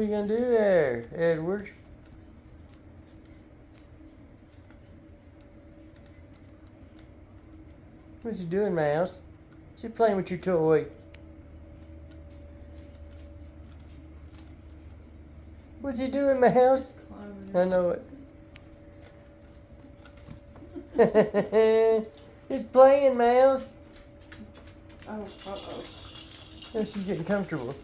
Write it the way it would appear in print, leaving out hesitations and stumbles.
What are you gonna do there, Edward? What's he doing, Mouse? Is he playing with your toy? What's he doing, Mouse? I know it. He's playing, Mouse. Oh, uh-oh. Oh, she's getting comfortable.